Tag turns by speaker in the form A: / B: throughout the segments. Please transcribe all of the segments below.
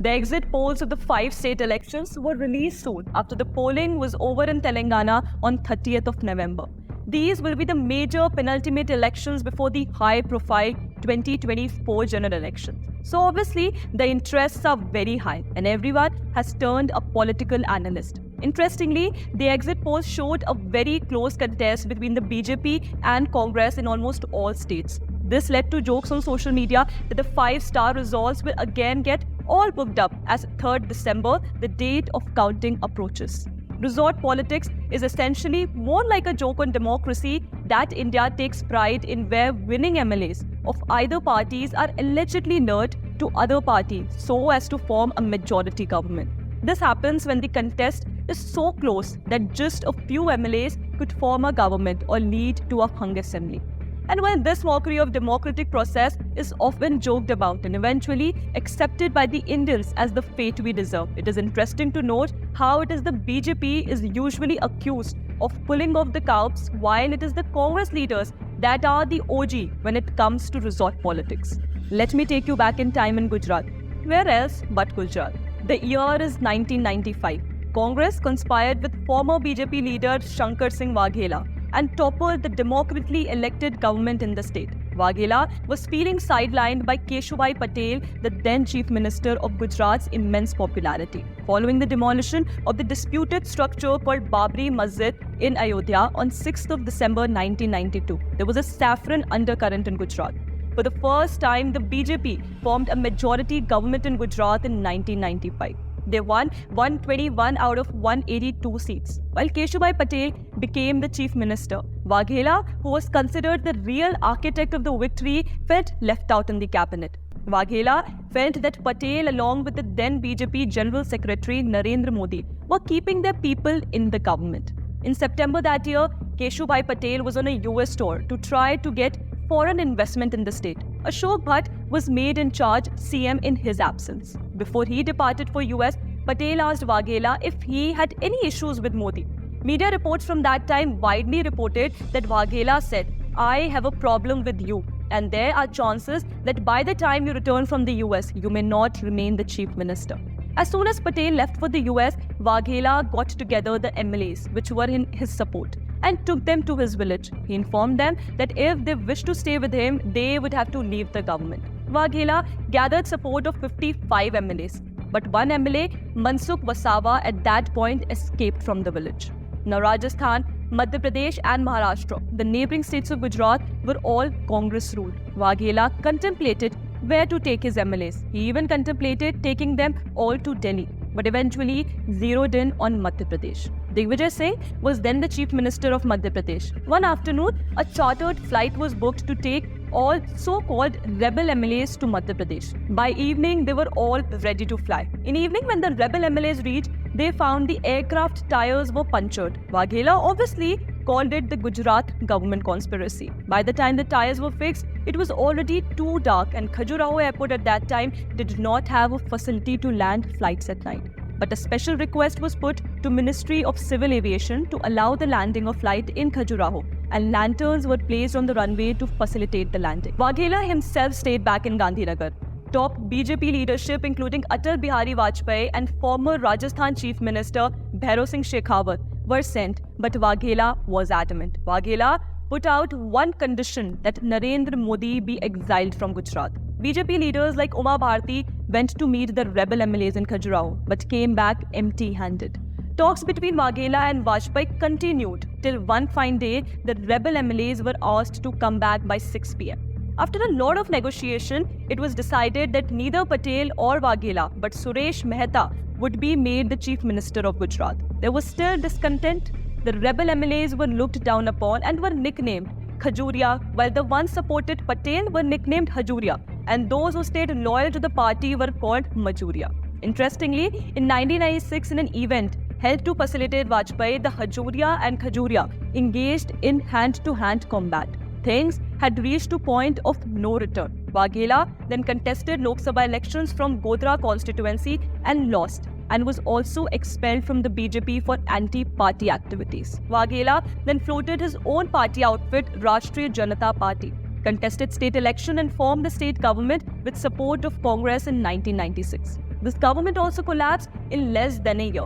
A: The exit polls of the 5 state elections were released soon after the polling was over in Telangana on 30th of November. These will be the major penultimate elections before the high-profile 2024 general election. So obviously, the interests are very high and everyone has turned a political analyst. Interestingly, the exit polls showed a very close contest between the BJP and Congress in almost all states. This led to jokes on social media that the 5-star results will again get all booked up as 3rd December, the date of counting approaches. Resort politics is essentially more like a joke on democracy that India takes pride in, where winning MLAs of either parties are allegedly lured to other parties so as to form a majority government. This happens when the contest is so close that just a few MLAs could form a government or lead to a hung assembly. And when this mockery of democratic process is often joked about and eventually accepted by the Indians as the fate we deserve, it is interesting to note how it is the BJP is usually accused of pulling off the cops, while it is the Congress leaders that are the OG when it comes to resort politics. Let me take you back in time in Gujarat. Where else but Gujarat? The year is 1995. Congress conspired with former BJP leader Shankersinh Vaghela and toppled the democratically elected government in the state. Vaghela was feeling sidelined by Keshubhai Patel, the then Chief Minister of Gujarat's immense popularity. Following the demolition of the disputed structure called Babri Masjid in Ayodhya on 6th of December 1992, there was a saffron undercurrent in Gujarat. For the first time, the BJP formed a majority government in Gujarat in 1995. They won 121 out of 182 seats. While Keshubhai Patel became the chief minister, Vaghela, who was considered the real architect of the victory, felt left out in the cabinet. Vaghela felt that Patel, along with the then BJP General Secretary Narendra Modi, were keeping their people in the government. In September that year, Keshubhai Patel was on a US tour to try to get foreign investment in the state. Ashok Bhatt was made in charge CM in his absence. Before he departed for US, Patel asked Vaghela if he had any issues with Modi. Media reports from that time widely reported that Vaghela said, "I have a problem with you, and there are chances that by the time you return from the US, you may not remain the chief minister." As soon as Patel left for the US, Vaghela got together the MLAs, which were in his support, and took them to his village. He informed them that if they wished to stay with him, they would have to leave the government. Vaghela gathered support of 55 MLAs, but one MLA, Mansukh Wasawa, at that point escaped from the village. Now Rajasthan, Madhya Pradesh and Maharashtra, the neighbouring states of Gujarat, were all Congress ruled. Vaghela contemplated where to take his MLAs. He even contemplated taking them all to Delhi, but eventually zeroed in on Madhya Pradesh. Digvijay Singh was then the Chief Minister of Madhya Pradesh. One afternoon, a chartered flight was booked to take all so-called rebel MLAs to Madhya Pradesh. By evening, they were all ready to fly. In evening, when the rebel MLAs reached, they found the aircraft tyres were punctured. Vaghela obviously called it the Gujarat government conspiracy. By the time the tyres were fixed, it was already too dark, and Khajuraho airport at that time did not have a facility to land flights at night. But a special request was put to Ministry of Civil Aviation to allow the landing of flight in Khajuraho, and lanterns were placed on the runway to facilitate the landing. Vaghela himself stayed back in Gandhinagar. Top BJP leadership, including Atal Bihari Vajpayee and former Rajasthan Chief Minister Bhairav Singh Shekhawat, were sent, but Vaghela was adamant. Vaghela put out one condition, that Narendra Modi be exiled from Gujarat. BJP leaders like Uma Bharti went to meet the rebel MLAs in Khajuraho, but came back empty-handed. Talks between Vaghela and Vajpayee continued till one fine day the rebel MLAs were asked to come back by 6 p.m. After a lot of negotiation, it was decided that neither Patel or Vaghela, but Suresh Mehta would be made the Chief Minister of Gujarat. There was still discontent. The rebel MLAs were looked down upon and were nicknamed Khajuria, while the ones supported Patel were nicknamed Hajuria, and those who stayed loyal to the party were called Majuria. Interestingly, in 1996, in an event held to facilitate Vajpayee, the Hajuria and Khajuria engaged in hand-to-hand combat. Things had reached a point of no return. Vaghela then contested Lok Sabha elections from Godhra constituency and lost, and was also expelled from the BJP for anti-party activities. Vaghela then floated his own party outfit, Rashtriya Janata Party, contested state election and formed the state government with support of Congress in 1996. This government also collapsed in less than a year.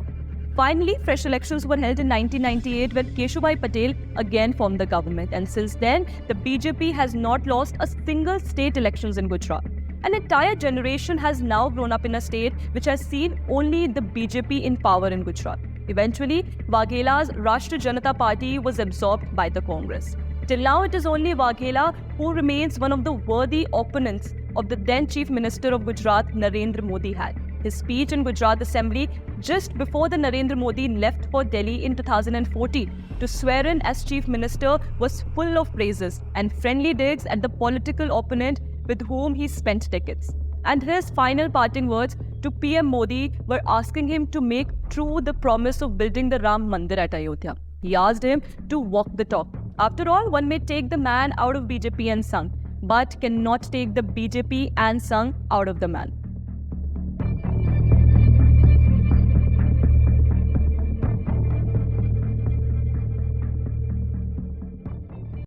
A: Finally, fresh elections were held in 1998 when Keshubhai Patel again formed the government. And since then, the BJP has not lost a single state elections in Gujarat. An entire generation has now grown up in a state which has seen only the BJP in power in Gujarat. Eventually, Vaghela's Rashtra Janata Party was absorbed by the Congress. Till now, it is only Vaghela who remains one of the worthy opponents of the then Chief Minister of Gujarat, Narendra Modi had. His speech in Gujarat Assembly just before the Narendra Modi left for Delhi in 2014 to swear in as Chief Minister was full of praises and friendly digs at the political opponent with whom he spent decades. And his final parting words to PM Modi were asking him to make true the promise of building the Ram Mandir at Ayodhya. He asked him to walk the talk. After all, one may take the man out of BJP and Sangh, but cannot take the BJP and Sangh out of the man.